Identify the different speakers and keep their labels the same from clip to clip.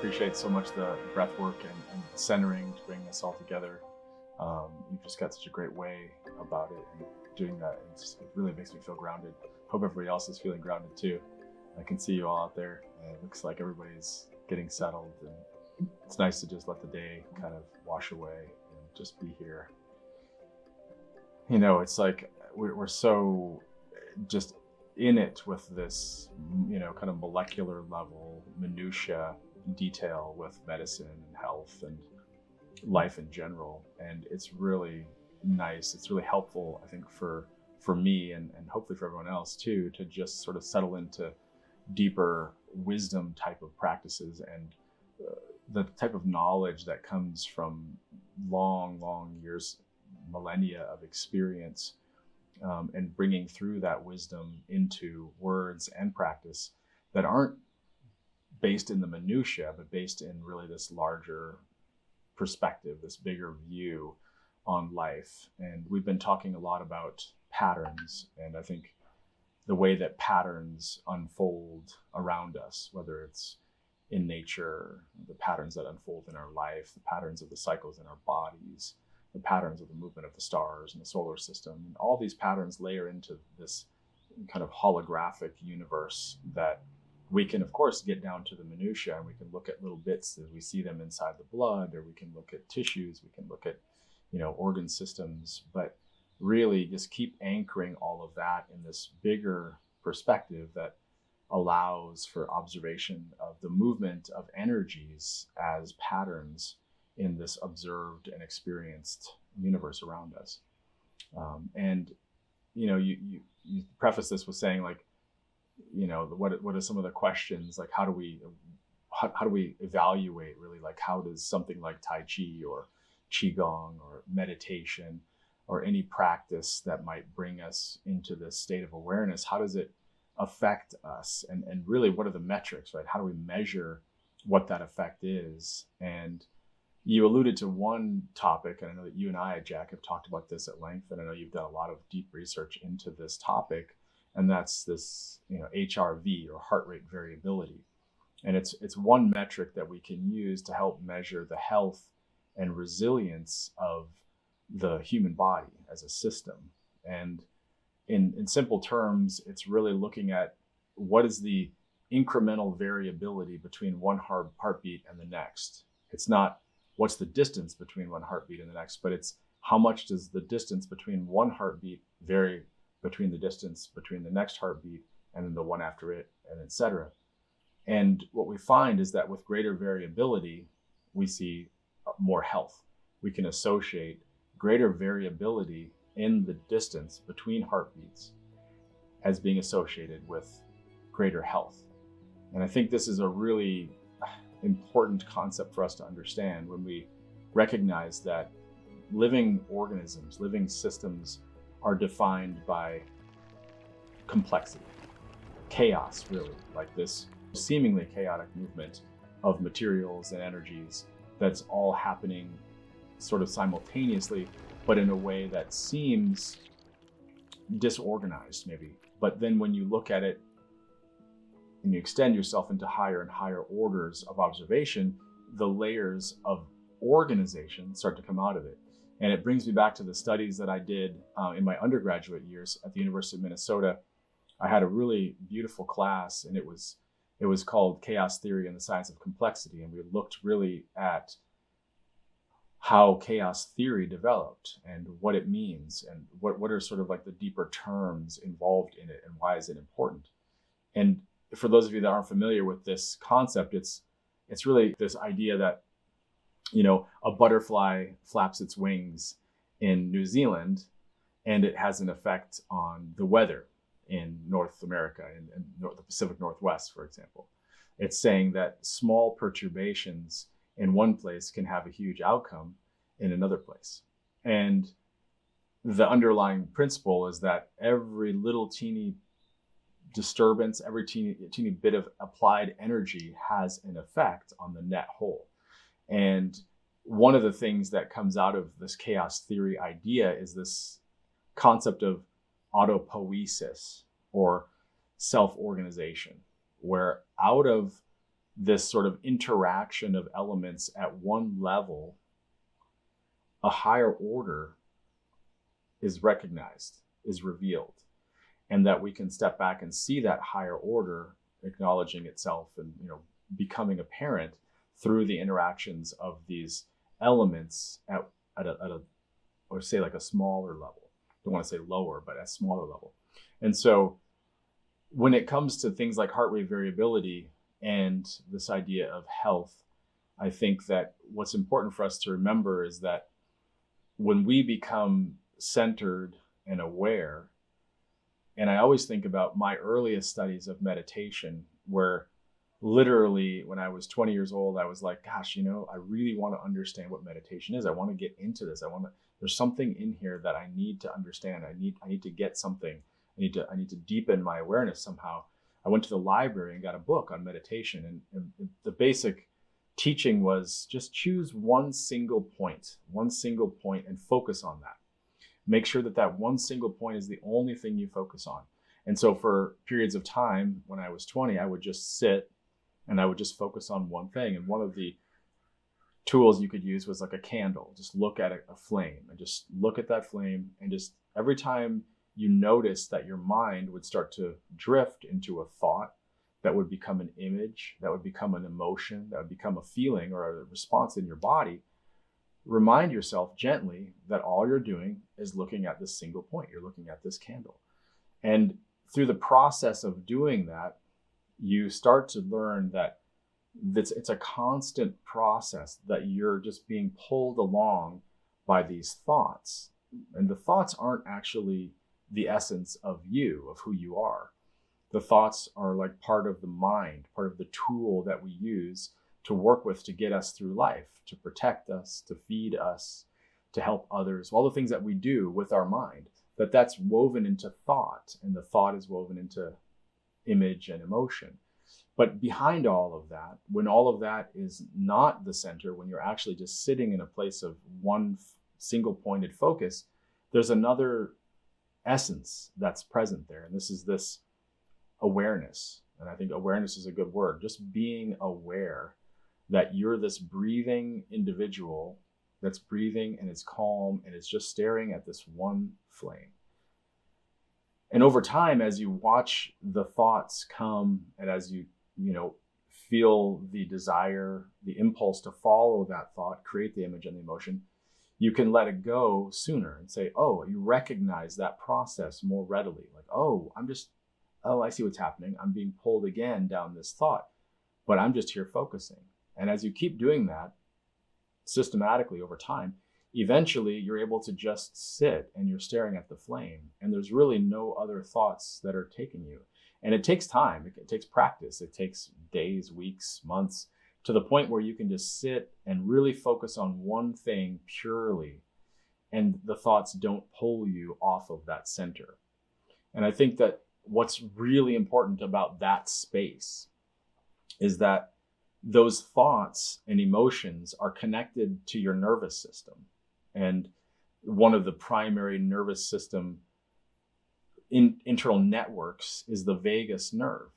Speaker 1: appreciate so much the breath work and centering to bring us all together. You've just got such a great way about it and doing that. It really makes me feel grounded. Hope everybody else is feeling grounded too. I can see you all out there. And it looks like everybody's getting settled, and it's nice to just let the day kind of wash away and just be here. You know, it's like we're so just in it with this, you know, kind of molecular level minutia detail with medicine and health and life in general. And it's really nice. It's really helpful, I think, for me and hopefully for everyone else too, to just sort of settle into deeper wisdom type of practices and the type of knowledge that comes from long years, millennia of experience, and bringing through that wisdom into words and practice that aren't based in the minutia, but based in really this larger perspective, this bigger view on life. And we've been talking a lot about patterns, and I think the way that patterns unfold around us, whether it's in nature, the patterns that unfold in our life, the patterns of the cycles in our bodies, the patterns of the movement of the stars and the solar system, and all these patterns layer into this kind of holographic universe that we can, of course, get down to the minutia, and we can look at little bits as we see them inside the blood, or we can look at tissues, we can look at, you know, organ systems, but really just keep anchoring all of that in this bigger perspective that allows for observation of the movement of energies as patterns in this observed and experienced universe around us. And, you know, you preface this with saying, like, you know, what are some of the questions, like how do we evaluate really, like how does something like Tai Chi or Qigong or meditation or any practice that might bring us into this state of awareness, how does it affect us? And really, what are the metrics, right? How do we measure what that effect is? And you alluded to one topic, and I know that you and I, Jack, have talked about this at length, and I know you've done a lot of deep research into this topic, and that's this, you know, HRV, or heart rate variability. And it's one metric that we can use to help measure the health and resilience of the human body as a system. And in simple terms, it's really looking at what is the incremental variability between one heartbeat and the next. It's not what's the distance between one heartbeat and the next, but it's how much does the distance between one heartbeat vary between the distance between the next heartbeat and then the one after it, and et cetera. And what we find is that with greater variability, we see more health. We can associate greater variability in the distance between heartbeats as being associated with greater health. And I think this is a really important concept for us to understand when we recognize that living organisms, living systems are defined by complexity, chaos, really, like this seemingly chaotic movement of materials and energies that's all happening sort of simultaneously, but in a way that seems disorganized maybe. But then when you look at it and you extend yourself into higher and higher orders of observation, the layers of organization start to come out of it. And it brings me back to the studies that I did in my undergraduate years at the University of Minnesota. I had a really beautiful class, and it was called Chaos Theory and the Science of Complexity. And we looked really at how chaos theory developed and what it means, and what are sort of like the deeper terms involved in it, and why is it important. And for those of you that aren't familiar with this concept, it's really this idea that, you know, a butterfly flaps its wings in New Zealand, and it has an effect on the weather in North America and the Pacific Northwest, for example. It's saying that small perturbations in one place can have a huge outcome in another place. And the underlying principle is that every little teeny disturbance, every teeny bit of applied energy has an effect on the net whole. And one of the things that comes out of this chaos theory idea is this concept of autopoiesis, or self-organization, where out of this sort of interaction of elements at one level, a higher order is recognized, is revealed, and that we can step back and see that higher order acknowledging itself and, becoming apparent through the interactions of these elements at a or say like a smaller level. Don't want to say lower, but a smaller level. And so when it comes to things like heart rate variability and this idea of health, I think that what's important for us to remember is that when we become centered and aware, and I always think about my earliest studies of meditation, where literally when I was 20 years old, I was like, gosh, I really want to understand what meditation is. I want to get into this. There's something in here that I need to understand. I need to get something. I need to deepen my awareness somehow. I went to the library and got a book on meditation, and the basic teaching was just choose one single point and focus on that. Make sure that one single point is the only thing you focus on. And so for periods of time when I was 20, I would just sit and I would just focus on one thing. And one of the tools you could use was like a candle. Just look at a flame and just look at that flame. And just every time you notice that your mind would start to drift into a thought, that would become an image, that would become an emotion, that would become a feeling or a response in your body, remind yourself gently that all you're doing is looking at this single point. You're looking at this candle. And through the process of doing that, you start to learn that it's a constant process, that you're just being pulled along by these thoughts. And the thoughts aren't actually the essence of you, of who you are. The thoughts are like part of the mind, part of the tool that we use to work with to get us through life, to protect us, to feed us, to help others, all the things that we do with our mind, that's woven into thought, and the thought is woven into image and emotion. But behind all of that, when all of that is not the center, when you're actually just sitting in a place of one single pointed focus, there's another essence that's present there. And this is this awareness. And I think awareness is a good word. Just being aware that you're this breathing individual that's breathing and is calm and is just staring at this one flame. And over time, as you watch the thoughts come and as you feel the desire, the impulse to follow that thought, create the image and the emotion, you can let it go sooner and say, oh, you recognize that process more readily. Like, I see what's happening. I'm being pulled again down this thought, but I'm just here focusing. And as you keep doing that systematically over time, eventually you're able to just sit and you're staring at the flame, and there's really no other thoughts that are taking you. And it takes time. It takes practice. It takes days, weeks, months, to the point where you can just sit and really focus on one thing purely, and the thoughts don't pull you off of that center. And I think that what's really important about that space is that those thoughts and emotions are connected to your nervous system. And one of the primary nervous system internal networks is the vagus nerve.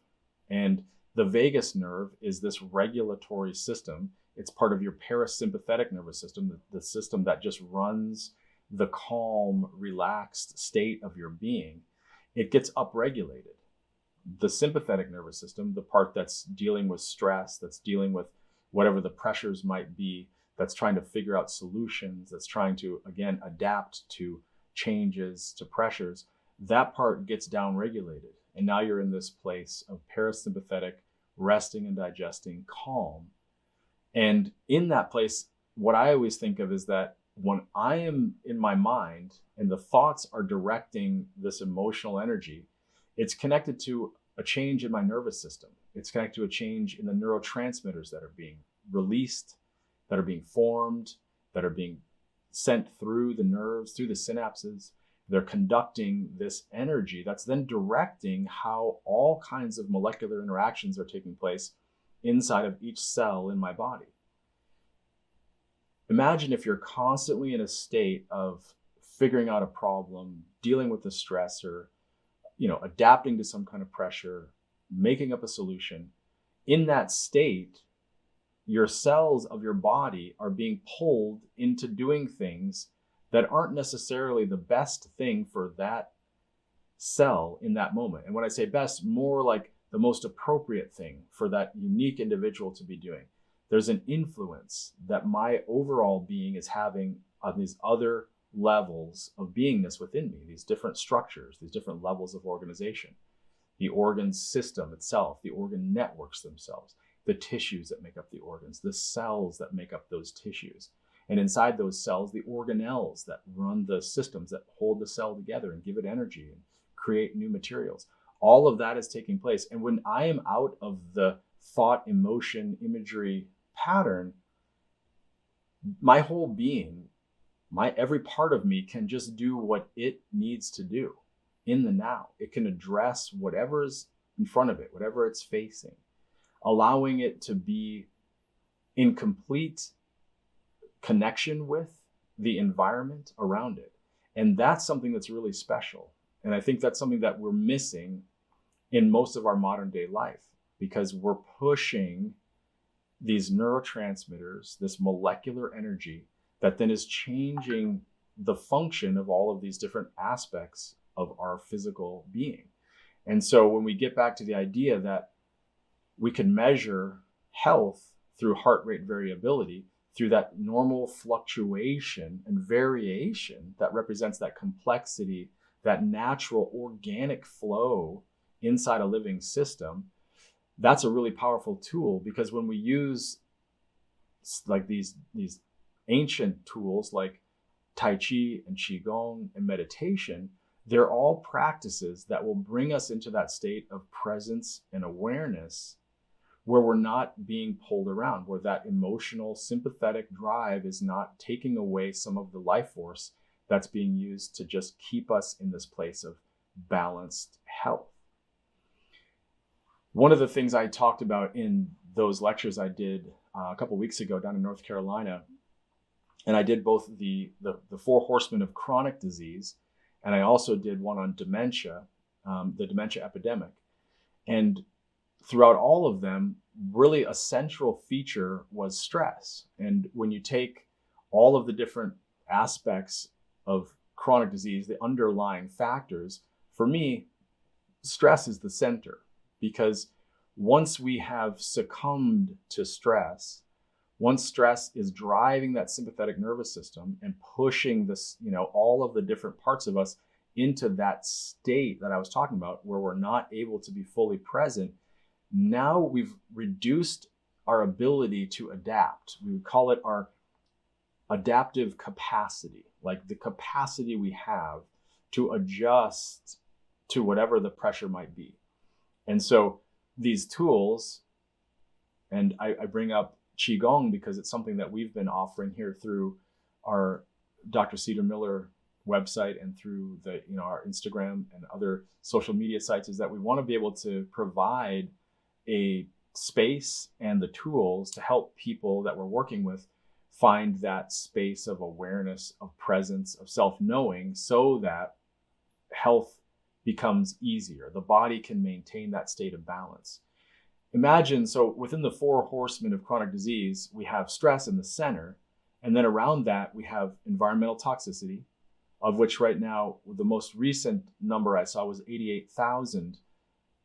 Speaker 1: And the vagus nerve is this regulatory system. It's part of your parasympathetic nervous system, the system that just runs the calm, relaxed state of your being. It gets upregulated. The sympathetic nervous system, the part that's dealing with stress, that's dealing with whatever the pressures might be, that's trying to figure out solutions, that's trying to, again, adapt to changes, to pressures, that part gets downregulated. And now you're in this place of parasympathetic, resting and digesting, calm. And in that place, what I always think of is that when I am in my mind and the thoughts are directing this emotional energy, it's connected to a change in my nervous system. It's connected to a change in the neurotransmitters that are being released, that are being formed, that are being sent through the nerves, through the synapses. They're conducting this energy that's then directing how all kinds of molecular interactions are taking place inside of each cell in my body. Imagine if you're constantly in a state of figuring out a problem, dealing with the stressor, adapting to some kind of pressure, making up a solution, in that state, your cells of your body are being pulled into doing things that aren't necessarily the best thing for that cell in that moment. And when I say best, more like the most appropriate thing for that unique individual to be doing. There's an influence that my overall being is having on these other levels of beingness within me, these different structures, these different levels of organization, the organ system itself, the organ networks themselves, the tissues that make up the organs, the cells that make up those tissues. And inside those cells, the organelles that run the systems that hold the cell together and give it energy and create new materials. All of that is taking place. And when I am out of the thought, emotion, imagery pattern, my whole being, every part of me can just do what it needs to do in the now. It can address whatever's in front of it, whatever it's facing, allowing it to be in complete connection with the environment around it. And that's something that's really special. And I think that's something that we're missing in most of our modern day life, because we're pushing these neurotransmitters, this molecular energy that then is changing the function of all of these different aspects of our physical being. And so when we get back to the idea that we can measure health through heart rate variability, through that normal fluctuation and variation that represents that complexity, that natural organic flow inside a living system, that's a really powerful tool. Because when we use like these ancient tools like Tai Chi and Qigong and meditation, they're all practices that will bring us into that state of presence and awareness where we're not being pulled around, where that emotional, sympathetic drive is not taking away some of the life force that's being used to just keep us in this place of balanced health. One of the things I talked about in those lectures I did a couple weeks ago down in North Carolina, and I did both the 4 horsemen of chronic disease, and I also did one on dementia, the dementia epidemic. And throughout all of them, really a central feature was stress. And when you take all of the different aspects of chronic disease, the underlying factors, for me, stress is the center. Because once we have succumbed to stress, once stress is driving that sympathetic nervous system and pushing this, all of the different parts of us into that state that I was talking about, where we're not able to be fully present, now we've reduced our ability to adapt. We would call it our adaptive capacity, like the capacity we have to adjust to whatever the pressure might be. And so these tools, and I bring up Qigong because it's something that we've been offering here through our Dr. Cedar Miller website and through our Instagram and other social media sites, is that we want to be able to provide a space and the tools to help people that we're working with find that space of awareness, of presence, of self-knowing, so that health becomes easier. The body can maintain that state of balance. Imagine, so within the 4 horsemen of chronic disease, we have stress in the center, and then around that we have environmental toxicity, of which right now the most recent number I saw was 88,000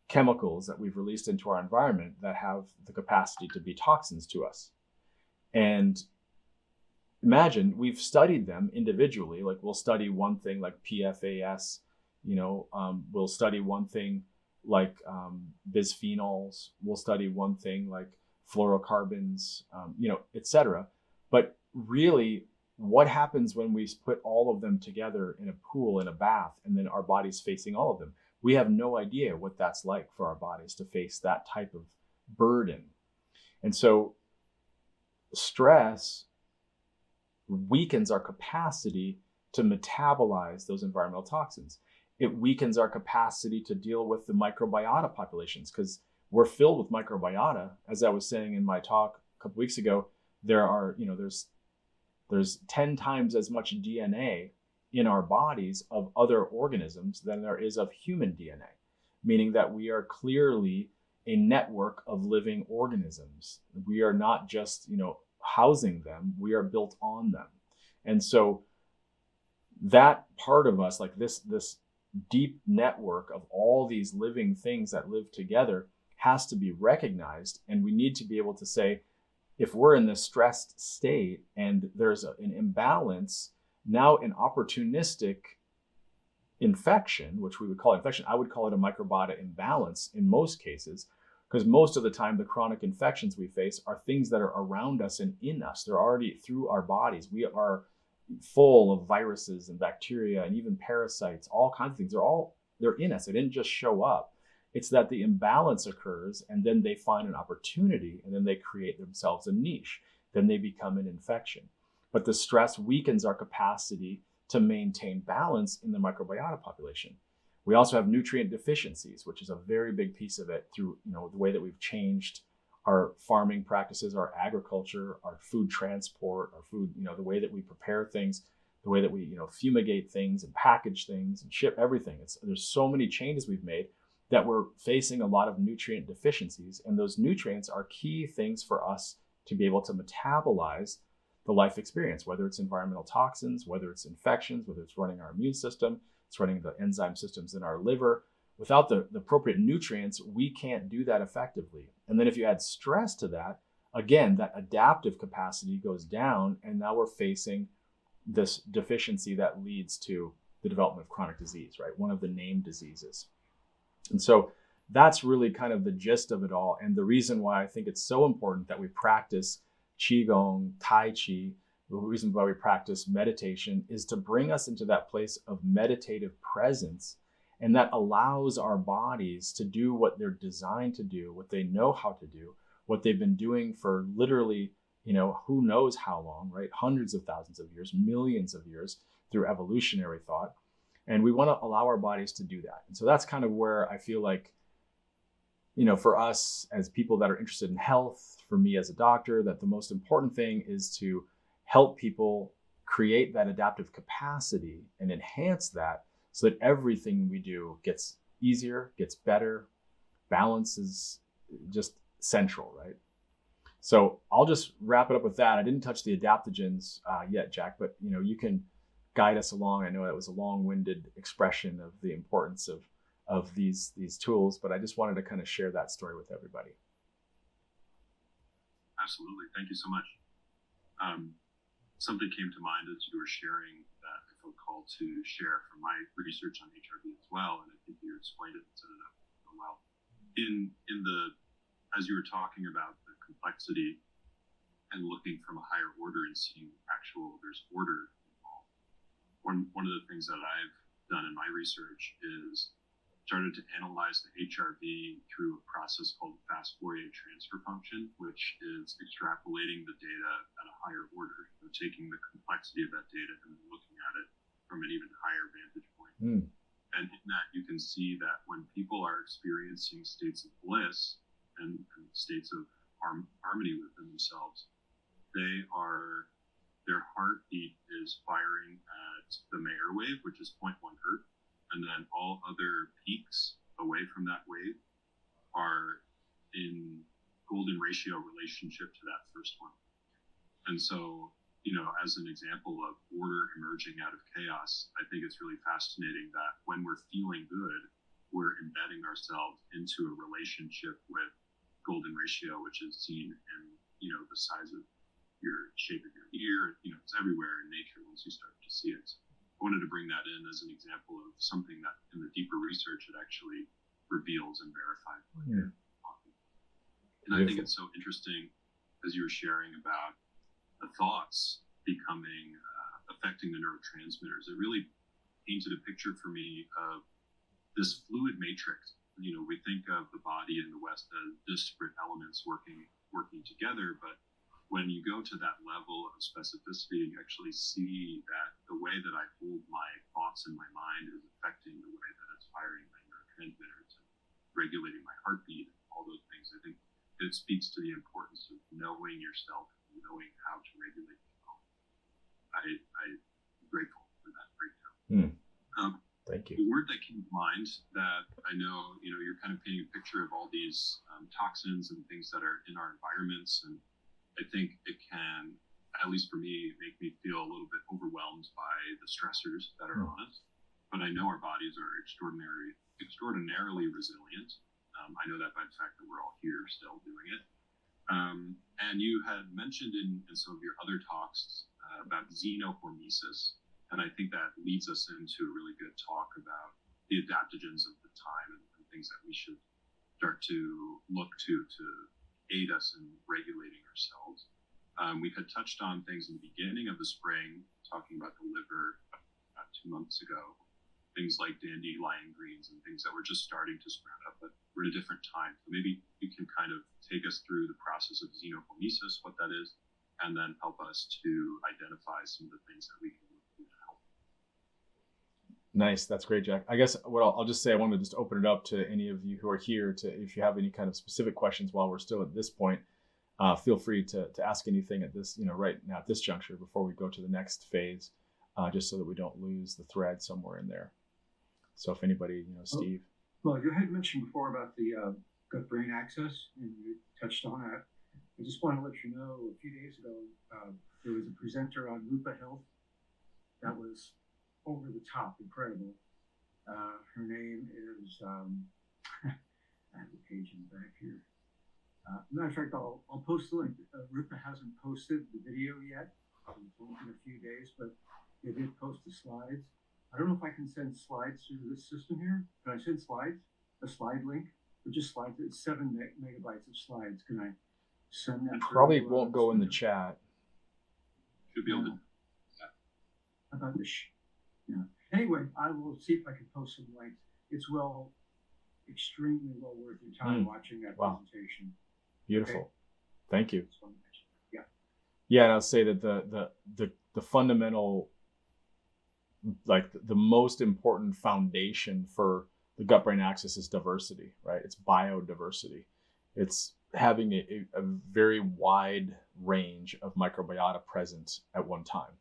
Speaker 1: chemicals that we've released into our environment that have the capacity to be toxins to us. And imagine, we've studied them individually. Like we'll study one thing like PFAS, we'll study one thing like bisphenols, we'll study one thing like fluorocarbons, etc. But really, what happens when we put all of them together in a pool, in a bath, and then our body's facing all of them? We have no idea what that's like for our bodies to face that type of burden. And so stress weakens our capacity to metabolize those environmental toxins. It weakens our capacity to deal with the microbiota populations, because we're filled with microbiota. As I was saying in my talk a couple weeks ago, there are, there's 10 times as much DNA in our bodies of other organisms than there is of human DNA, meaning that we are clearly a network of living organisms. We are not just, housing them, we are built on them. And so that part of us, like this deep network of all these living things that live together, has to be recognized. And we need to be able to say, if we're in this stressed state and there's an imbalance, now an opportunistic infection, which we would call infection, I would call it a microbiota imbalance in most cases, because most of the time the chronic infections we face are things that are around us and in us. They're already through our bodies. We are full of viruses and bacteria and even parasites, all kinds of things. They're in us. They didn't just show up. It's that the imbalance occurs, and then they find an opportunity, and then they create themselves a niche. Then they become an infection. But the stress weakens our capacity to maintain balance in the microbiota population. We also have nutrient deficiencies, which is a very big piece of it through, the way that we've changed our farming practices, our agriculture, our food transport, our food, the way that we prepare things, the way that we, fumigate things and package things and ship everything. There's so many changes we've made that we're facing a lot of nutrient deficiencies. And those nutrients are key things for us to be able to metabolize the life experience, whether it's environmental toxins, whether it's infections, whether it's running our immune system, it's running the enzyme systems in our liver. Without the appropriate nutrients, we can't do that effectively. And then if you add stress to that, again, that adaptive capacity goes down, and now we're facing this deficiency that leads to the development of chronic disease, right? One of the named diseases. And so that's really kind of the gist of it all. And the reason why I think it's so important that we practice Qigong, Tai Chi, the reason why we practice meditation is to bring us into that place of meditative presence. And that allows our bodies to do what they're designed to do, what they know how to do, what they've been doing for literally, who knows how long, right? Hundreds of thousands of years, millions of years through evolutionary thought. And we want to allow our bodies to do that. And so that's kind of where I feel like, for us as people that are interested in health, for me as a doctor, that the most important thing is to help people create that adaptive capacity and enhance that so that everything we do gets easier, gets better. Balance is just central, right? So I'll just wrap it up with that. I didn't touch the adaptogens yet, Jack, but you can guide us along. I know that was a long-winded expression of the importance of these tools, but I just wanted to kind of share that story with everybody.
Speaker 2: Absolutely. Thank you so much. Something came to mind as you were sharing that I felt called to share from my research on HRV as well, and I think you explained it and set it up so well. As you were talking about the complexity and looking from a higher order and seeing there's order involved. One of the things that I've done in my research is started to analyze the HRV through a process called fast Fourier transfer function, which is extrapolating the data at a higher order, so taking the complexity of that data and looking at it from an even higher vantage point. And in that, you can see that when people are experiencing states of bliss and states of harmony within themselves, their heartbeat is firing at the Mayer wave, which is 0.1 hertz. And then all other peaks away from that wave are in golden ratio relationship to that first one. And so, as an example of order emerging out of chaos, I think it's really fascinating that when we're feeling good, we're embedding ourselves into a relationship with golden ratio, which is seen in, the size of your shape of your ear. It's everywhere in nature once you start to see it. I wanted to bring that in as an example of something that in the deeper research it actually reveals and verifies.
Speaker 1: Yeah.
Speaker 2: And I think it's so interesting as you were sharing about the thoughts becoming affecting the neurotransmitters. It really painted a picture for me of this fluid matrix. We think of the body in the West as disparate elements working together, but when you go to that level of specificity and you actually see that the way that I hold my thoughts in my mind is affecting the way that it's firing my neurotransmitters and regulating my heartbeat and all those things, I think it speaks to the importance of knowing yourself and knowing how to regulate yourself. I'm grateful for that breakdown.
Speaker 1: Thank you.
Speaker 2: The word that came to mind that I know, you're kind of painting a picture of all these toxins and things that are in our environments. And I think it can, at least for me, make me feel a little bit overwhelmed by the stressors that are on us. But I know our bodies are extraordinarily resilient. I know that by the fact that we're all here still doing it. And you had mentioned in some of your other talks about xenohormesis. And I think that leads us into a really good talk about the adaptogens of the time and things that we should start to look to aid us in regulating ourselves. We had touched on things in the beginning of the spring, talking about the liver about 2 months ago, things like dandelion greens and things that were just starting to sprout up, but we're at a different time. So maybe you can kind of take us through the process of xenohormesis, what that is, and then help us to identify some of the things that we can do to help.
Speaker 1: Nice. That's great, Jack. I guess what I'll just say, I want to just open it up to any of you who are here to, if you have any kind of specific questions while we're still at this point, feel free to ask anything at this, right now at this juncture before we go to the next phase, just so that we don't lose the thread somewhere in there. So if anybody, Steve.
Speaker 3: Well, you had mentioned before about the gut-brain axis, and you touched on that. I just want to let you know, a few days ago, there was a presenter on Rupa Health that was over the top incredible. Her name is, I have the page in the back here. Matter of fact, I'll post the link. Rupa hasn't posted the video yet. It's only been a few days, but they did post the slides. I don't know if I can send slides through this system here. Can I send slides? A slide link? Or just slides? It's 7 megabytes of slides. Can I send that?
Speaker 1: Probably won't go in the chat.
Speaker 2: Should be able to.
Speaker 3: How about this? Yeah. Anyway, I will see if I can post some links. It's extremely well worth your time watching that presentation.
Speaker 1: Beautiful. Okay. Thank you.
Speaker 3: Yeah.
Speaker 1: Yeah, and I'll say that the fundamental, like the most important foundation for the gut-brain axis is diversity, right? It's biodiversity. It's having a very wide range of microbiota present at one time.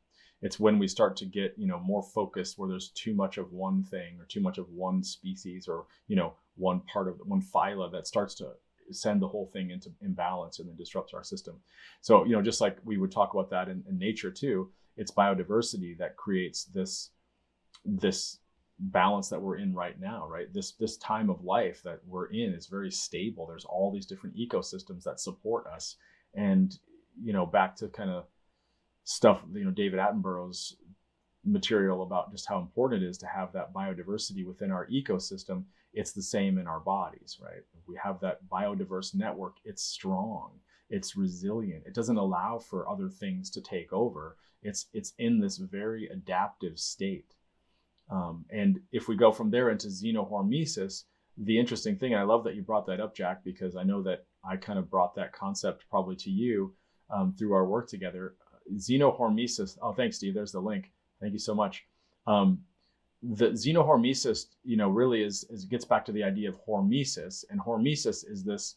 Speaker 1: It's when we start to get, more focused, where there's too much of one thing or too much of one species or, one part of one phyla that starts to send the whole thing into imbalance and then disrupts our system. So, just like we would talk about that in nature too, it's biodiversity that creates this balance that we're in right now, right? This time of life that we're in is very stable. There's all these different ecosystems that support us. And, back to kind of stuff, David Attenborough's material about just how important it is to have that biodiversity within our ecosystem. It's the same in our bodies, right? If we have that biodiverse network, it's strong, it's resilient. It doesn't allow for other things to take over. It's in this very adaptive state. And if we go from there into xenohormesis, the interesting thing, and I love that you brought that up, Jack, because I know that I kind of brought that concept probably to you through our work together. Xenohormesis. Oh, thanks, Steve. There's the link. Thank you so much. The xenohormesis, really gets back to the idea of hormesis, and hormesis is this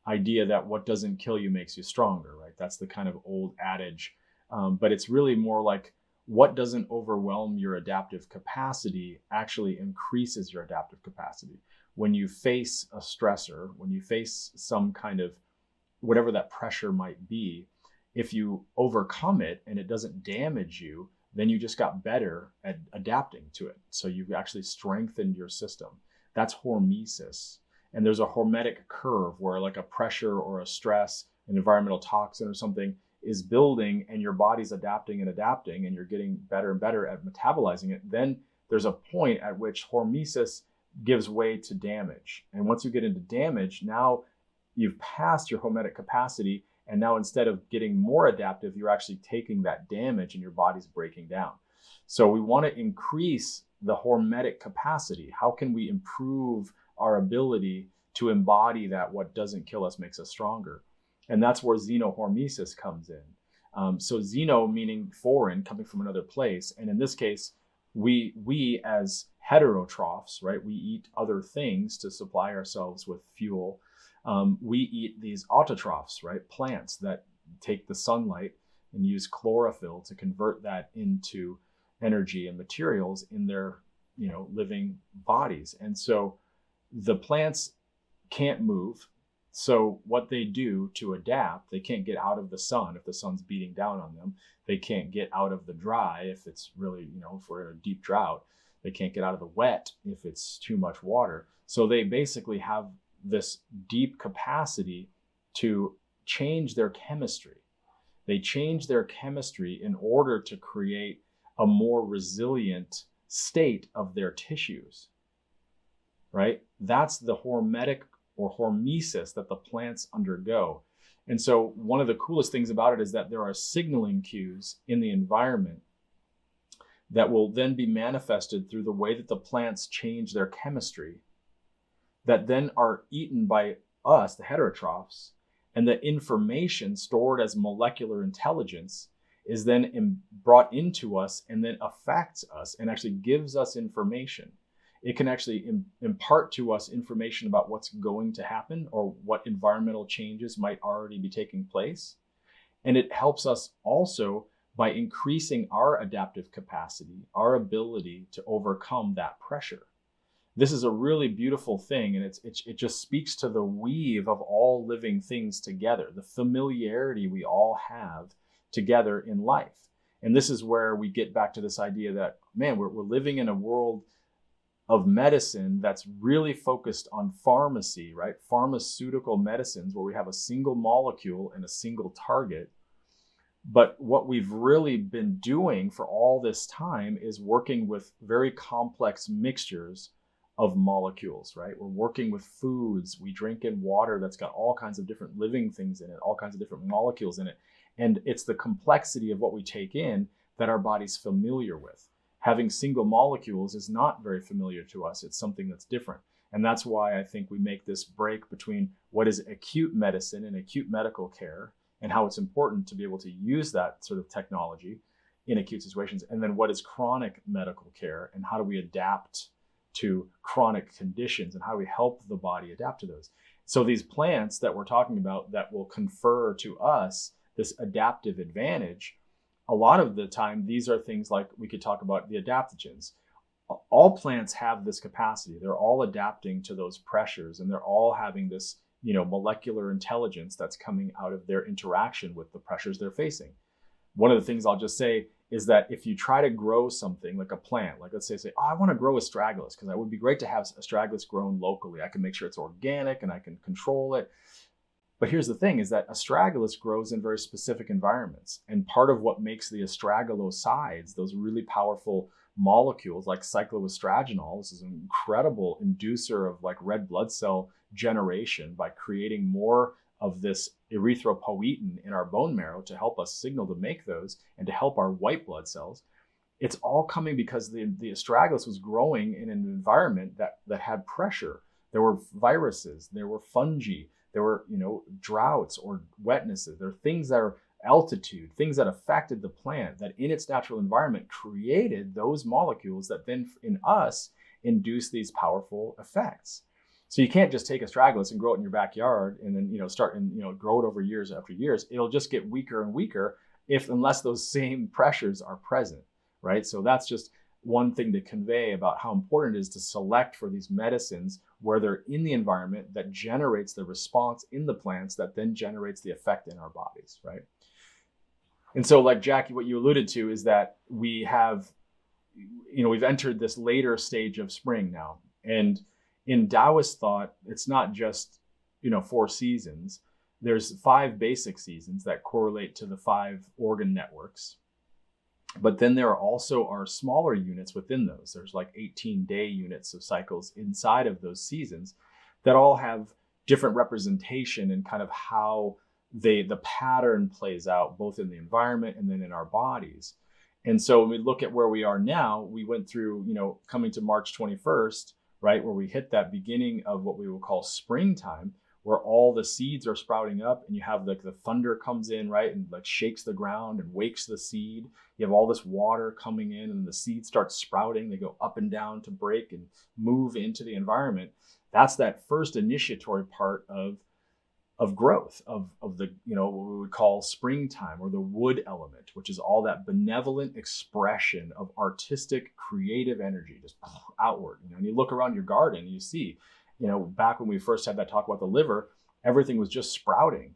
Speaker 1: idea that what doesn't kill you makes you stronger, right? That's the kind of old adage, but it's really more like what doesn't overwhelm your adaptive capacity actually increases your adaptive capacity. When you face a stressor, when you face some kind of whatever that pressure might be, if you overcome it and it doesn't damage you, then you just got better at adapting to it. So you've actually strengthened your system. That's hormesis. And there's a hormetic curve where like a pressure or a stress, an environmental toxin or something is building and your body's adapting and you're getting better and better at metabolizing it. Then there's a point at which hormesis gives way to damage. And once you get into damage, now you've passed your hormetic capacity. And now instead of getting more adaptive, you're actually taking that damage and your body's breaking down. So we want to increase the hormetic capacity. How can we improve our ability to embody that what doesn't kill us makes us stronger? And that's where xenohormesis comes in. So xeno meaning foreign, coming from another place. And in this case, we as heterotrophs, right? We eat other things to supply ourselves with fuel. We eat these autotrophs, right? Plants that take the sunlight and use chlorophyll to convert that into energy and materials in their living bodies. And so the plants can't move. So what they do to adapt, they can't get out of the sun if the sun's beating down on them. They can't get out of the dry if it's really, if we're in a deep drought. They can't get out of the wet if it's too much water. So they basically have this deep capacity to change their chemistry. They change their chemistry in order to create a more resilient state of their tissues, right? That's the hormetic or hormesis that the plants undergo. And so one of the coolest things about it is that there are signaling cues in the environment that will then be manifested through the way that the plants change their chemistry, that then are eaten by us, the heterotrophs, and the information stored as molecular intelligence is then brought into us and then affects us and actually gives us information. It can actually impart to us information about what's going to happen or what environmental changes might already be taking place. And it helps us also by increasing our adaptive capacity, our ability to overcome that pressure. This is a really beautiful thing, and it just speaks to the weave of all living things together, the familiarity we all have together in life. And this is where we get back to this idea that, man, we're living in a world of medicine that's really focused on pharmacy, right? Pharmaceutical medicines where we have a single molecule and a single target. But what we've really been doing for all this time is working with very complex mixtures of molecules, right? We're working with foods. We drink in water that's got all kinds of different living things in it, all kinds of different molecules in it. And it's the complexity of what we take in that our body's familiar with. Having single molecules is not very familiar to us. It's something that's different. And that's why I think we make this break between what is acute medicine and acute medical care and how it's important to be able to use that sort of technology in acute situations. And then what is chronic medical care and how do we adapt to chronic conditions and how do we help the body adapt to those. So these plants that we're talking about that will confer to us this adaptive advantage, a lot of the time, these are things like we could talk about the adaptogens. All plants have this capacity. They're all adapting to those pressures and they're all having this, molecular intelligence that's coming out of their interaction with the pressures they're facing. One of the things I'll just say is that if you try to grow something like a plant, like let's say, I want to grow astragalus because it would be great to have astragalus grown locally. I can make sure it's organic and I can control it. But here's the thing is that astragalus grows in very specific environments. And part of what makes the astragalosides, those really powerful molecules like cycloestragenol, this is an incredible inducer of like red blood cell generation by creating more of this erythropoietin in our bone marrow to help us signal to make those and to help our white blood cells. It's all coming because the astragalus was growing in an environment that had pressure. There were viruses, there were fungi, there were, droughts or wetnesses. There are things that are altitude, things that affected the plant that in its natural environment created those molecules that then in us induce these powerful effects. So you can't just take astragalus and grow it in your backyard and then, start and, grow it over years after years. It'll just get weaker and weaker unless those same pressures are present, right? So that's just one thing to convey about how important it is to select for these medicines where they're in the environment that generates the response in the plants that then generates the effect in our bodies, right? And so like Jackie, what you alluded to is that we have, we've entered this later stage of spring now. And in Taoist thought, it's not just, 4 seasons. There's 5 basic seasons that correlate to the 5 organ networks. But then there are also our smaller units within those. There's like 18-day units of cycles inside of those seasons that all have different representation and kind of how the pattern plays out both in the environment and then in our bodies. And so when we look at where we are now, we went through, coming to March 21st, right, where we hit that beginning of what we will call springtime, where all the seeds are sprouting up and you have like the thunder comes in, right, and like shakes the ground and wakes the seed. You have all this water coming in and the seeds start sprouting. They go up and down to break and move into the environment. That's that first initiatory part of growth of the, what we would call springtime, or the wood element, which is all that benevolent expression of artistic creative energy just outward. And you look around your garden, you see, back when we first had that talk about the liver, everything was just sprouting.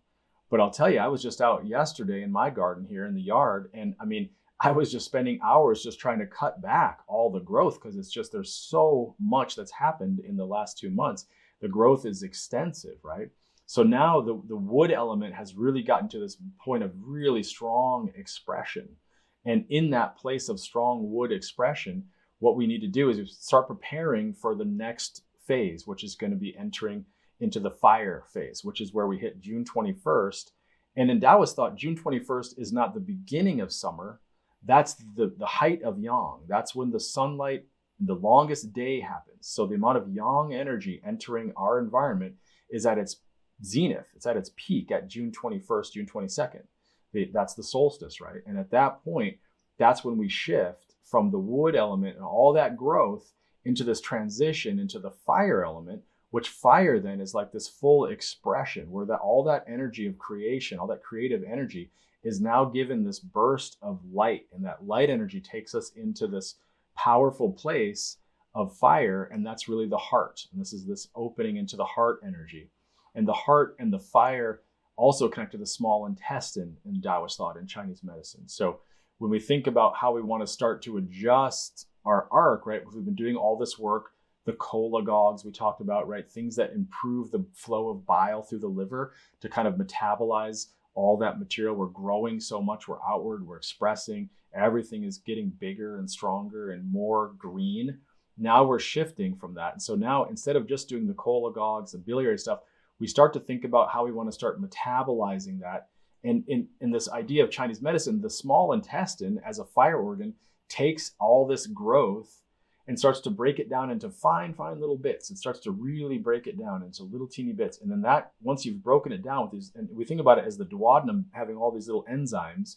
Speaker 1: But I'll tell you, I was just out yesterday in my garden here in the yard, and I mean, I was just spending hours just trying to cut back all the growth, because it's just, there's so much that's happened in the last 2 months. The growth is extensive, right? So now the wood element has really gotten to this point of really strong expression. And in that place of strong wood expression, what we need to do is start preparing for the next phase, which is going to be entering into the fire phase, which is where we hit June 21st. And in Taoist thought, June 21st is not the beginning of summer. That's the height of yang. That's when the sunlight, the longest day happens. So the amount of yang energy entering our environment is at its zenith. It's at its peak at June 21st, June 22nd. That's the solstice, right? And at that point, that's when we shift from the wood element and all that growth into this transition into the fire element, which fire then is like this full expression where all that energy of creation, all that creative energy is now given this burst of light. And that light energy takes us into this powerful place of fire. And that's really the heart. And this is this opening into the heart energy. And the heart and the fire also connect to the small intestine in Taoist thought and Chinese medicine. So when we think about how we want to start to adjust our arc, right? We've been doing all this work, the cholagogues we talked about, right? Things that improve the flow of bile through the liver to kind of metabolize all that material. We're growing so much, we're outward, we're expressing, everything is getting bigger and stronger and more green. Now we're shifting from that. And so now, instead of just doing the cholagogues, the biliary stuff, we start to think about how we want to start metabolizing that. And in this idea of Chinese medicine, the small intestine as a fire organ takes all this growth and starts to break it down into fine little bits. It starts to really break it down into little teeny bits. And then that, once you've broken it down with these, and we think about it as the duodenum having all these little enzymes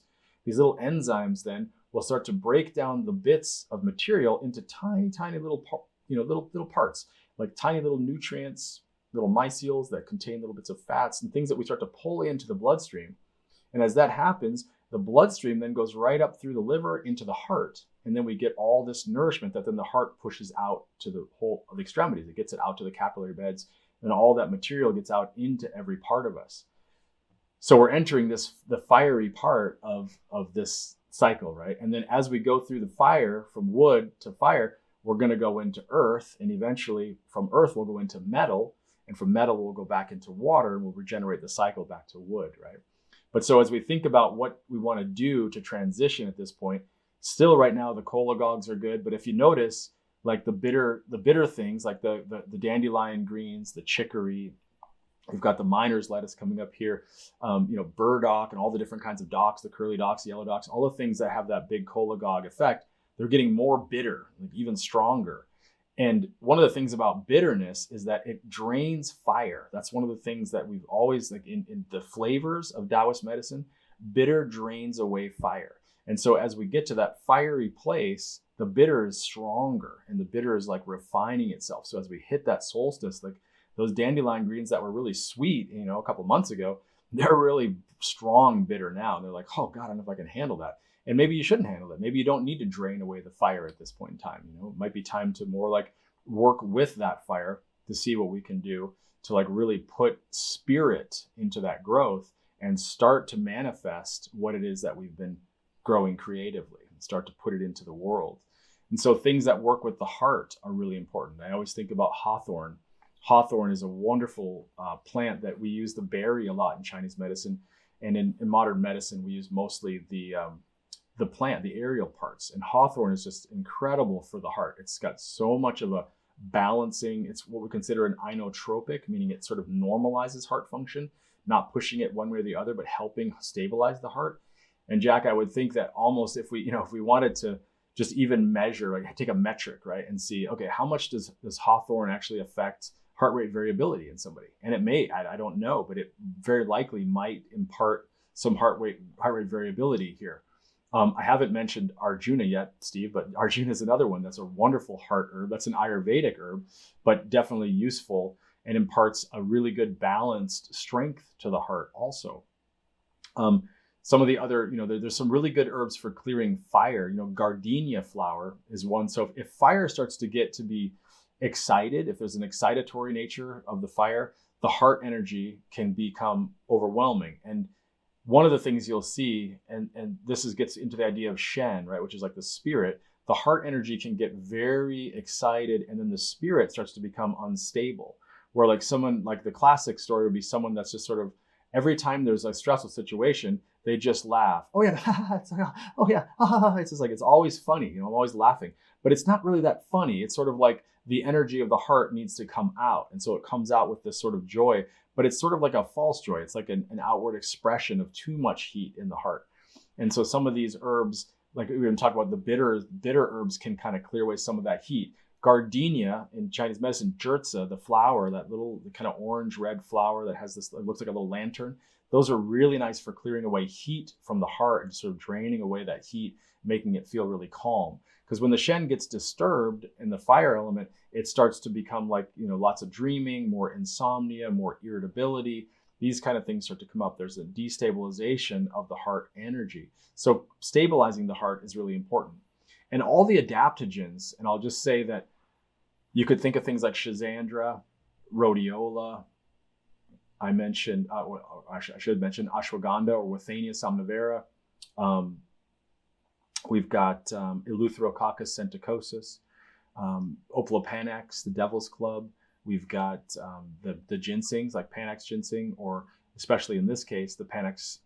Speaker 1: then will start to break down the bits of material into tiny little, little parts, like tiny little nutrients, little mycels that contain little bits of fats and things that we start to pull into the bloodstream. And as that happens, the bloodstream then goes right up through the liver into the heart. And then we get all this nourishment that then the heart pushes out to the whole of the extremities. It gets it out to the capillary beds, and all that material gets out into every part of us. So we're entering the fiery part of this cycle, right? And then as we go through the fire, from wood to fire, we're going to go into earth, and eventually from earth we'll go into metal, and from metal we'll go back into water, and we'll regenerate the cycle back to wood, right? But so as we think about what we want to do to transition at this point, still right now the cholagogues are good, but if you notice, like the bitter things, like the dandelion greens, the chicory, we've got the miner's lettuce coming up here, burdock and all the different kinds of docks, the curly docks, yellow docks, all the things that have that big cholagogue effect, they're getting more bitter, like even stronger. And one of the things about bitterness is that it drains fire. That's one of the things that we've always, like in the flavors of Taoist medicine, bitter drains away fire. And so as we get to that fiery place, the bitter is stronger and the bitter is like refining itself. So as we hit that solstice, like those dandelion greens that were really sweet, a couple months ago, they're really strong bitter now. And they're like, oh God, I don't know if I can handle that. And maybe you shouldn't handle it. Maybe you don't need to drain away the fire at this point in time. It might be time to more like work with that fire to see what we can do to like really put spirit into that growth and start to manifest what it is that we've been growing creatively and start to put it into the world. And so things that work with the heart are really important. I always think about hawthorn. Hawthorn is a wonderful plant that we use the berry a lot in Chinese medicine. And in modern medicine, we use mostly the plant, the aerial parts. And hawthorn is just incredible for the heart. It's got so much of a balancing, it's what we consider an inotropic, meaning it sort of normalizes heart function, not pushing it one way or the other, but helping stabilize the heart. And Jack, I would think that almost if we wanted to just even measure, like take a metric, right, and see, okay, how much does hawthorn actually affect heart rate variability in somebody? And it may, I don't know, but it very likely might impart some heart rate variability here. I haven't mentioned Arjuna yet, Steve, but Arjuna is another one that's a wonderful heart herb. That's an Ayurvedic herb, but definitely useful and imparts a really good balanced strength to the heart also. Some of the other, there's some really good herbs for clearing fire. Gardenia flower is one. So if fire starts to get to be excited, if there's an excitatory nature of the fire, the heart energy can become overwhelming. And one of the things you'll see, and this gets into the idea of Shen, right, which is like the spirit, the heart energy can get very excited, and then the spirit starts to become unstable. Where like someone, like the classic story would be someone that's just sort of, every time there's a stressful situation, they just laugh. Oh yeah, it's like, oh yeah, it's just like, it's always funny. I'm always laughing, but it's not really that funny. It's sort of like the energy of the heart needs to come out. And so it comes out with this sort of joy, but it's sort of like a false joy. It's like an outward expression of too much heat in the heart. And so some of these herbs, like we were going to talk about, the bitter herbs can kind of clear away some of that heat. Gardenia in Chinese medicine, Zhizi, the flower, that little kind of orange red flower that has this, it looks like a little lantern. Those are really nice for clearing away heat from the heart and sort of draining away that heat, making it feel really calm. Because when the Shen gets disturbed in the fire element, it starts to become like, lots of dreaming, more insomnia, more irritability. These kind of things start to come up. There's a destabilization of the heart energy. So stabilizing the heart is really important. And all the adaptogens, and I'll just say that you could think of things like Schizandra, rhodiola. I mentioned, I should mention ashwagandha or Withania somnifera. We've got Eleutherococcus senticosus, Opalopanax, the Devil's Club. We've got the ginsengs like Panax ginseng, or especially in this case, the Panax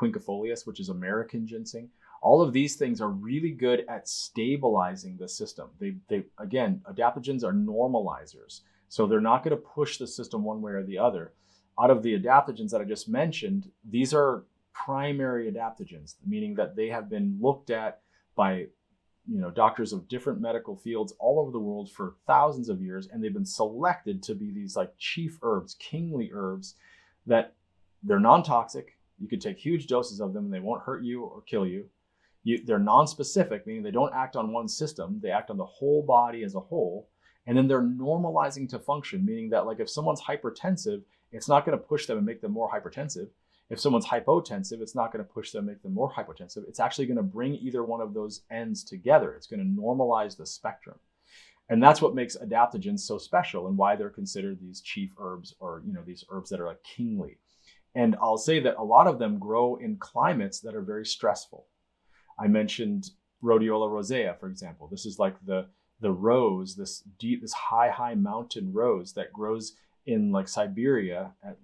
Speaker 1: quinquefolius, which is American ginseng. All of these things are really good at stabilizing the system. They again, adaptogens are normalizers. So they're not going to push the system one way or the other. Out of the adaptogens that I just mentioned, these are primary adaptogens, meaning that they have been looked at by doctors of different medical fields all over the world for thousands of years, and they've been selected to be these like chief herbs, kingly herbs, that they're non-toxic. You could take huge doses of them and they won't hurt you or kill you. They're non-specific, meaning they don't act on one system, they act on the whole body as a whole. And then they're normalizing to function, meaning that like if someone's hypertensive, it's not going to push them and make them more hypertensive. If someone's hypotensive, it's not going to push them and make them more hypotensive. It's actually going to bring either one of those ends together. It's going to normalize the spectrum. And that's what makes adaptogens so special and why they're considered these chief herbs, or these herbs that are like kingly. And I'll say that a lot of them grow in climates that are very stressful. I mentioned Rhodiola rosea, for example. This is like the rose, this high mountain rose that grows in like Siberia at,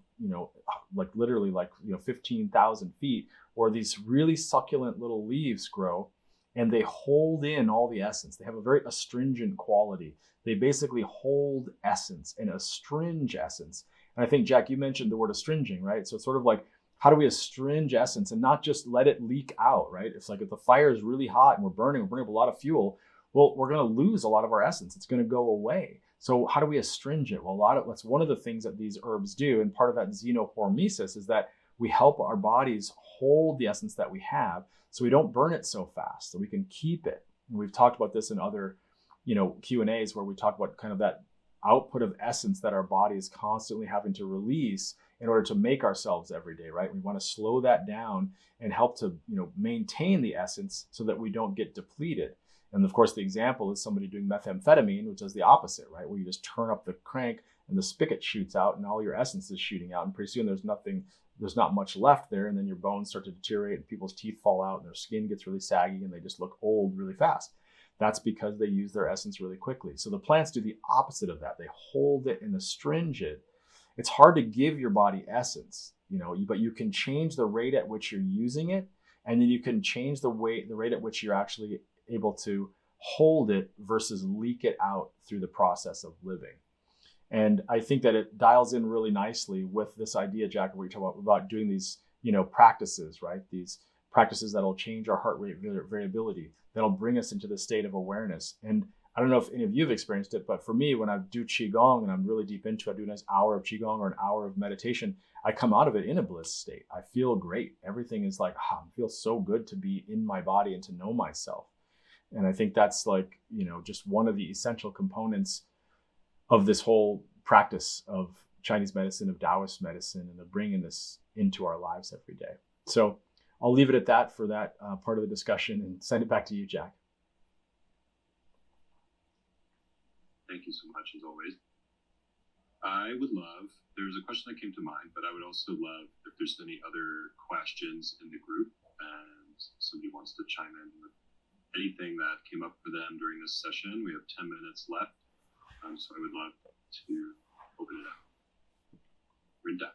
Speaker 1: like literally like, 15,000 feet, where these really succulent little leaves grow, and they hold in all the essence. They have a very astringent quality. They basically hold essence and astringe essence. And I think, Jack, you mentioned the word astringing, right? So it's sort of like, how do we astringe essence and not just let it leak out, right? It's like if the fire is really hot and we're burning up a lot of fuel, well, we're going to lose a lot of our essence. It's going to go away. So how do we astringe it? Well, that's one of the things that these herbs do. And part of that xenohormesis is that we help our bodies hold the essence that we have, so we don't burn it so fast, so we can keep it. And we've talked about this in other, Q&As, where we talk about kind of that output of essence that our body is constantly having to release in order to make ourselves every day, right? We want to slow that down and help to, maintain the essence so that we don't get depleted. And of course, the example is somebody doing methamphetamine, which is the opposite, right? Where you just turn up the crank and the spigot shoots out and all your essence is shooting out. And pretty soon there's not much left there. And then your bones start to deteriorate and people's teeth fall out and their skin gets really saggy and they just look old really fast. That's because they use their essence really quickly. So the plants do the opposite of that. They hold it and astringe it. It's hard to give your body essence, but you can change the rate at which you're using it. And then you can change the rate at which you're actually able to hold it versus leak it out through the process of living. And I think that it dials in really nicely with this idea, Jack, where you talk about doing these, practices, right? These practices that'll change our heart rate variability, that'll bring us into the state of awareness. And I don't know if any of you have experienced it, but for me, when I do Qigong and I'm really deep into it, I do a nice hour of Qigong or an hour of meditation, I come out of it in a bliss state. I feel great. Everything is like, it feels so good to be in my body and to know myself. And I think that's like, just one of the essential components of this whole practice of Chinese medicine, of Taoist medicine, and of bringing this into our lives every day. So I'll leave it at that for that part of the discussion and send it back to you, Jack.
Speaker 2: Thank you so much, as always. I would love, there's a question that came to mind, but I would also love if there's any other questions in the group and somebody wants to chime in with anything that came up for them during this session. We have 10 minutes left, so I would love to open it up. Rinda.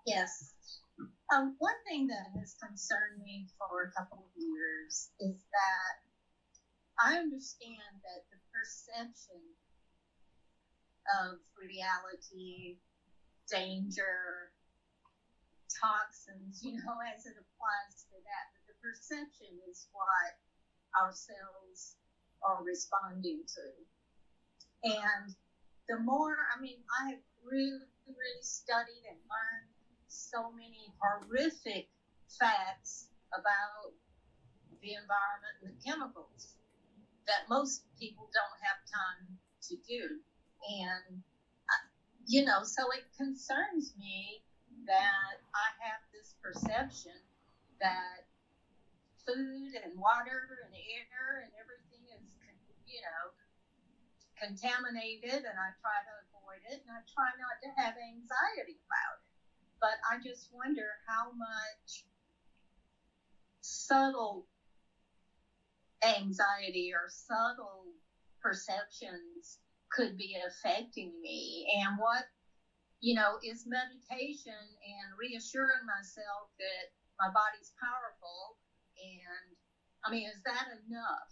Speaker 4: Yes. One thing that has concerned me for a couple of years is that I understand that the perception of reality, danger, toxins, as it applies to that, but the perception is what our cells are responding to. And the more, I have really studied and learned so many horrific facts about the environment and the chemicals that most people don't have time to do. And, so it concerns me that I have this perception that food and water and air and everything is, contaminated, and I try to avoid it, and I try not to have anxiety about it. But I just wonder how much subtle anxiety or subtle perceptions could be affecting me, and what, is meditation and reassuring myself that my body's powerful, and, is that enough?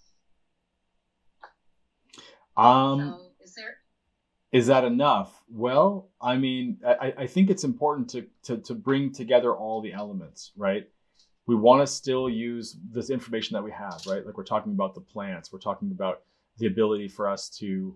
Speaker 1: Is that enough? Well, I think it's important to bring together all the elements, right? We want to still use this information that we have, right? Like we're talking about the plants, we're talking about the ability for us to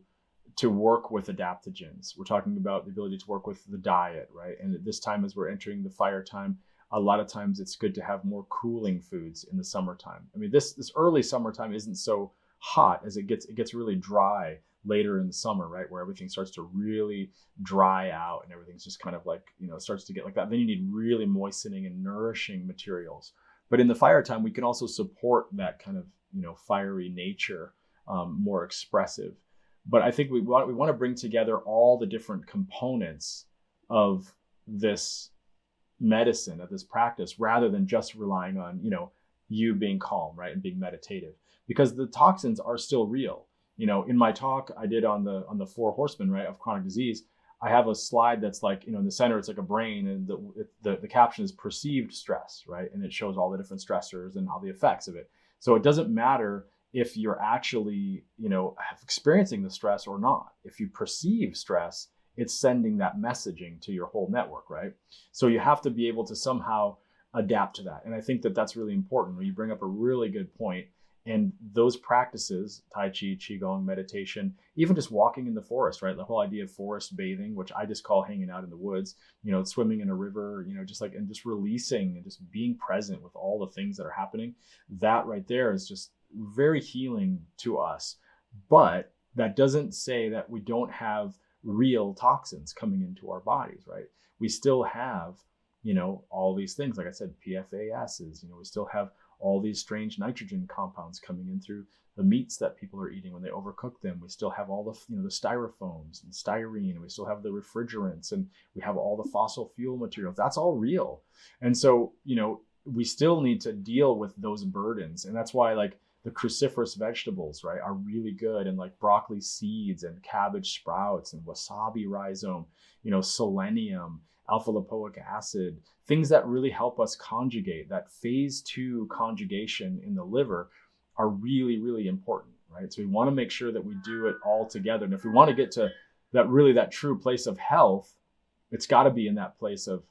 Speaker 1: work with adaptogens. We're talking about the ability to work with the diet, right? And at this time, as we're entering the fire time, a lot of times it's good to have more cooling foods in the summertime. This early summertime isn't so hot as it gets really dry later in the summer, right? Where everything starts to really dry out and everything's just kind of like, starts to get like that. Then you need really moistening and nourishing materials. But in the fire time, we can also support that kind of, fiery nature, more expressive. But I think we want to bring together all the different components of this medicine, of this practice, rather than just relying on, you being calm, right? And being meditative, because the toxins are still real. In my talk I did on the 4 horsemen, right, of chronic disease, I have a slide that's like, in the center, it's like a brain, and the caption is perceived stress, right? And it shows all the different stressors and all the effects of it. So it doesn't matter if you're actually, experiencing the stress or not. If you perceive stress, it's sending that messaging to your whole network, right? So you have to be able to somehow adapt to that. And I think that that's really important. When you bring up a really good point. And those practices, Tai Chi, Qigong, meditation, even just walking in the forest, right? The whole idea of forest bathing, which I just call hanging out in the woods, swimming in a river, and just releasing and just being present with all the things that are happening. That right there is just very healing to us. But that doesn't say that we don't have real toxins coming into our bodies, right? We still have, all these things, like I said, PFASs, we still have all these strange nitrogen compounds coming in through the meats that people are eating when they overcook them. We still have all the, the styrofoams and styrene, and we still have the refrigerants, and we have all the fossil fuel materials. That's all real. And so, we still need to deal with those burdens. And that's why, like, the cruciferous vegetables, right, are really good. And like broccoli seeds and cabbage sprouts and wasabi rhizome, selenium, alpha lipoic acid, things that really help us conjugate. That phase 2 conjugation in the liver are really, really important, right? So we want to make sure that we do it all together. And if we want to get to that true place of health, it's got to be in that place of,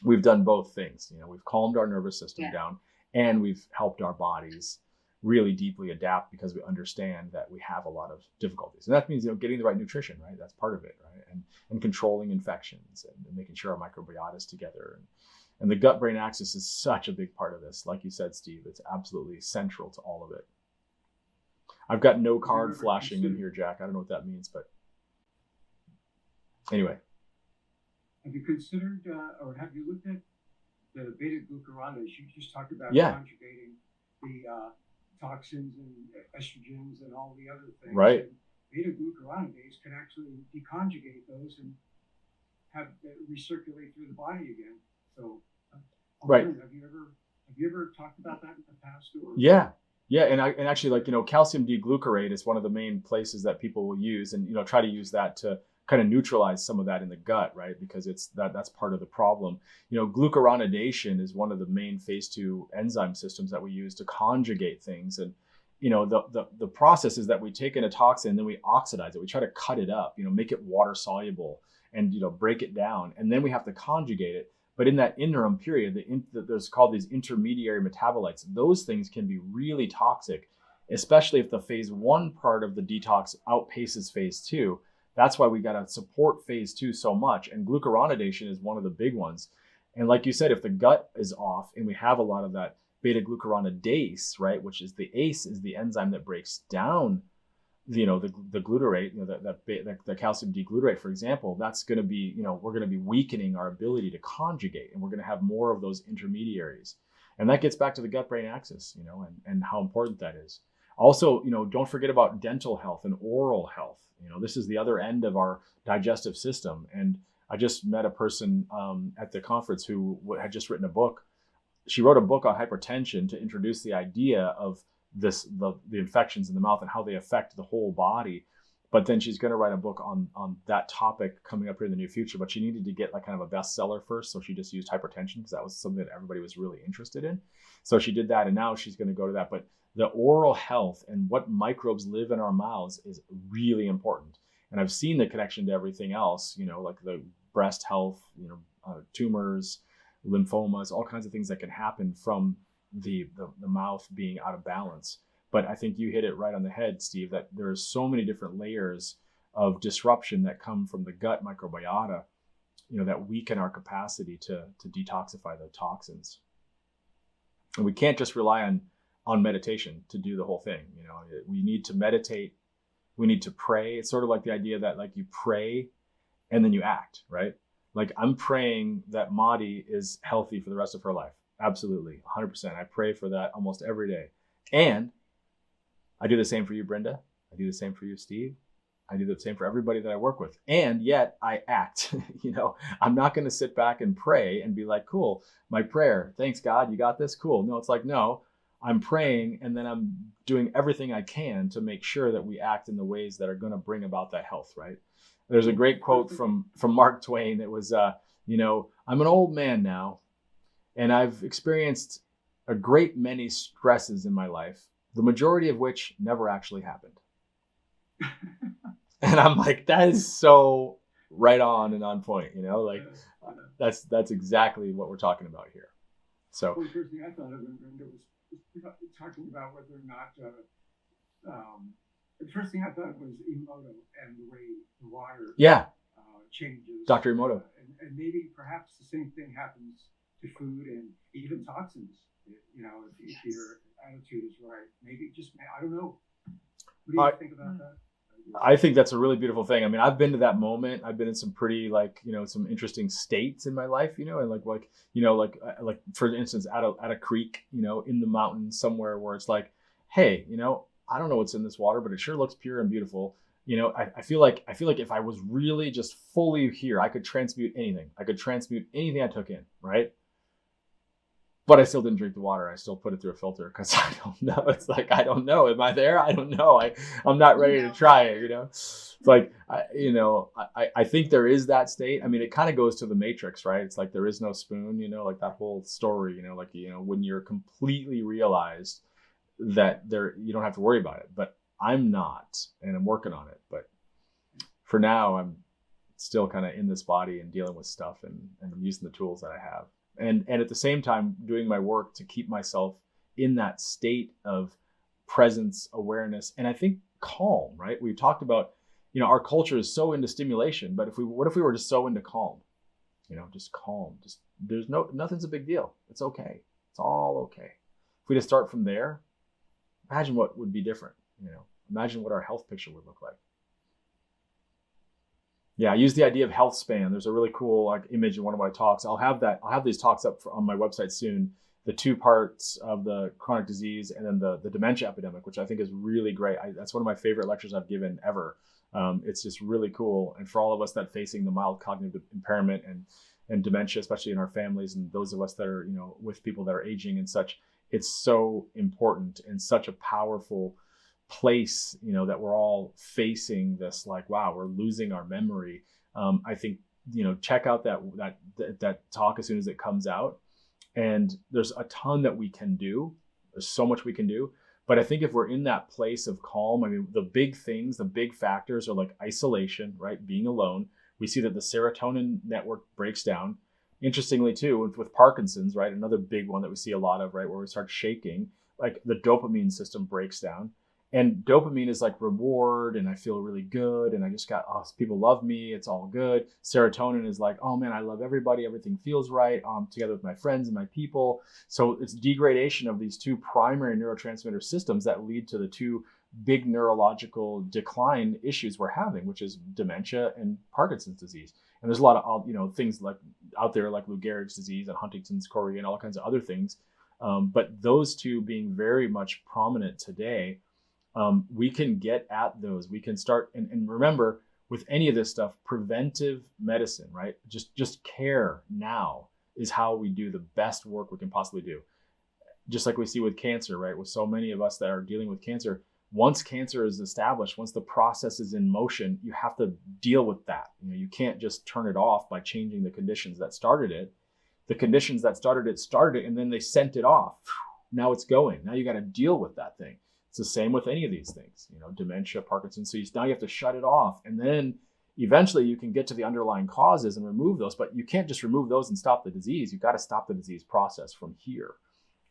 Speaker 1: we've done both things. We've calmed our nervous system down, and we've helped our bodies really deeply adapt, because we understand that we have a lot of difficulties. And that means, getting the right nutrition, right? That's part of it, right? And controlling infections and making sure our microbiota is together. And the gut-brain axis is such a big part of this. Like you said, Steve, it's absolutely central to all of it. I've got no card flashing in here, Jack. I don't know what that means, but. Anyway.
Speaker 3: Have you considered, or have you looked at the beta glucuronides? You just talked about
Speaker 1: Yeah.
Speaker 3: conjugating the toxins and estrogens and all the other things.
Speaker 1: Right.
Speaker 3: And beta glucuronidase can actually deconjugate those and have recirculate through the body again. So,
Speaker 1: Right.
Speaker 3: Have you ever talked about that in the past? Or?
Speaker 1: Yeah. Yeah. And actually, like, calcium D-glucarate is one of the main places that people will use, and, try to use that to kind of neutralize some of that in the gut, right? Because that's part of the problem. Glucuronidation is one of the main phase 2 enzyme systems that we use to conjugate things. And, the process is that we take in a toxin, then we oxidize it. We try to cut it up, make it water soluble and, break it down. And then we have to conjugate it. But in that interim period, there's called these intermediary metabolites. Those things can be really toxic, especially if the phase 1 part of the detox outpaces phase 2. That's why we got to support phase 2 so much. And glucuronidation is one of the big ones. And like you said, if the gut is off and we have a lot of that beta glucuronidase, right, which is the ACE, is the enzyme that breaks down, the glutarate, the calcium D-glutarate, for example, that's going to be, we're going to be weakening our ability to conjugate, and we're going to have more of those intermediaries. And that gets back to the gut-brain axis, and how important that is. Also, don't forget about dental health and oral health. This is the other end of our digestive system. And I just met a person at the conference who had just written a book. She wrote a book on hypertension to introduce the idea of the infections in the mouth and how they affect the whole body. But then she's going to write a book on that topic coming up here in the near future. But she needed to get like kind of a bestseller first. So she just used hypertension because that was something that everybody was really interested in. So she did that. And now she's going to go to that. But the oral health and what microbes live in our mouths is really important. And I've seen the connection to everything else, like the breast health, tumors, lymphomas, all kinds of things that can happen from the mouth being out of balance. But I think you hit it right on the head, Steve, that there's so many different layers of disruption that come from the gut microbiota, that weaken our capacity to detoxify the toxins. And we can't just rely on meditation to do the whole thing. We need to meditate. We need to pray. It's sort of like the idea that like you pray and then you act, right? Like I'm praying that Madi is healthy for the rest of her life. Absolutely. 100%. I pray for that almost every day. And I do the same for you, Brenda. I do the same for you, Steve. I do the same for everybody that I work with. And yet I act. I'm not going to sit back and pray and be like, cool, my prayer. Thanks, God. You got this? Cool. No, it's like, no, I'm praying and then I'm doing everything I can to make sure that we act in the ways that are going to bring about that health, right? There's a great quote from Mark Twain. It was, I'm an old man now, and I've experienced a great many stresses in my life, the majority of which never actually happened. And I'm like, that is so right on and on point, that's exactly what we're talking about here. So
Speaker 3: well, the first thing I thought of when Brenda was talking about whether or not, the first thing I thought was Emoto and the way the water changes.
Speaker 1: Dr. Emoto.
Speaker 3: And maybe perhaps the same thing happens to food and even toxins, if your attitude is right. Maybe just, I don't know. What do you think about that?
Speaker 1: I think that's a really beautiful thing. I mean, I've been to that moment. I've been in some pretty some interesting states in my life, and like for instance, at a creek, in the mountains somewhere where it's like, hey, I don't know what's in this water, but it sure looks pure and beautiful. I feel like if I was really just fully here, I could transmute anything. I could transmute anything I took in, right? But I still didn't drink the water. I still put it through a filter because I don't know. It's like, I don't know. Am I there? I don't know. I'm not ready to try it, It's like, I think there is that state. I mean, it kind of goes to the Matrix, right? It's like there is no spoon, like that whole story, when you're completely realized that you don't have to worry about it. But I'm not, and I'm working on it. But for now, I'm still kind of in this body and dealing with stuff, and I'm using the tools that I have. And at the same time, doing my work to keep myself in that state of presence, awareness, and I think calm, right? We've talked about, our culture is so into stimulation, but what if we were just so into calm? Just calm. Just nothing's a big deal. It's okay. It's all okay. If we just start from there, imagine what would be different. Imagine what our health picture would look like. Yeah, I use the idea of health span. There's a really cool like image in one of my talks. I'll have these talks up on my website soon. The two parts of the chronic disease and then the dementia epidemic, which I think is really great. That's one of my favorite lectures I've given ever. It's just really cool. And for all of us that facing the mild cognitive impairment and dementia, especially in our families and those of us that are, with people that are aging and such, it's so important and such a powerful place, that we're all facing this, like, wow, we're losing our memory. I think, check out that talk as soon as it comes out. And there's a ton that we can do. There's so much we can do. But I think if we're in that place of calm, I mean, the big things, the big factors are like isolation, right? Being alone. We see that the serotonin network breaks down. Interestingly, too, with Parkinson's, right? Another big one that we see a lot of, right? Where we start shaking, like the dopamine system breaks down. And dopamine is like reward, and I feel really good, and I just got, people love me, it's all good. Serotonin is like, oh man, I love everybody, everything feels right, together with my friends and my people. So it's degradation of these two primary neurotransmitter systems that lead to the two big neurological decline issues we're having, which is dementia and Parkinson's disease. And there's a lot of things like out there like Lou Gehrig's disease and Huntington's chorea and all kinds of other things. But those two being very much prominent today, we can get at those. We can start, and remember, with any of this stuff, preventive medicine, right? Just care now is how we do the best work we can possibly do. Just like we see with cancer, right? With so many of us that are dealing with cancer, once cancer is established, once the process is in motion, you have to deal with that. You can't just turn it off by changing the conditions that started it. The conditions that started it, and then they sent it off. Now it's going. Now you got to deal with that thing. It's the same with any of these things, dementia, Parkinson's. So now you have to shut it off. And then eventually you can get to the underlying causes and remove those, but you can't just remove those and stop the disease. You've got to stop the disease process from here.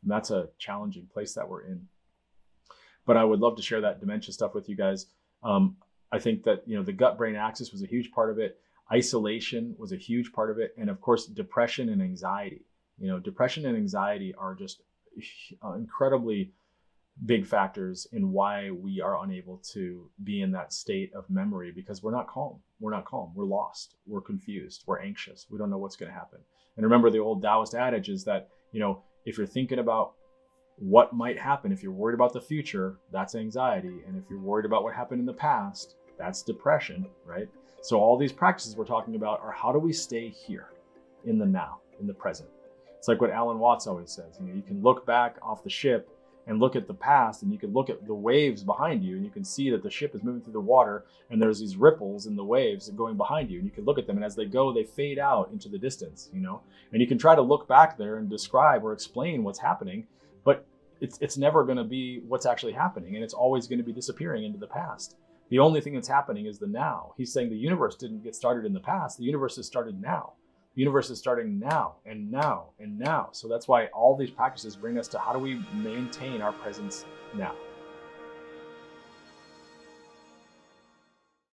Speaker 1: And that's a challenging place that we're in. But I would love to share that dementia stuff with you guys. I think that, the gut-brain axis was a huge part of it. Isolation was a huge part of it. And of course, depression and anxiety. Depression and anxiety are just incredibly big factors in why we are unable to be in that state of memory, because we're not calm. We're lost. We're confused. We're anxious. We don't know what's going to happen. And remember, the old Taoist adage is that, if you're thinking about what might happen, if you're worried about the future, that's anxiety. And if you're worried about what happened in the past, that's depression, right? So all these practices we're talking about are how do we stay here in the now, in the present. It's like what Alan Watts always says, you can look back off the ship and look at the past, and you can look at the waves behind you, and you can see that the ship is moving through the water, and there's these ripples in the waves going behind you, and you can look at them, and as they go, they fade out into the distance, and you can try to look back there and describe or explain what's happening, but it's never going to be what's actually happening, and it's always going to be disappearing into the past. The only thing that's happening is the now. He's saying the universe didn't get started in the past. The universe has started now. The universe is starting now and now and now. So that's why all these practices bring us to how do we maintain our presence now.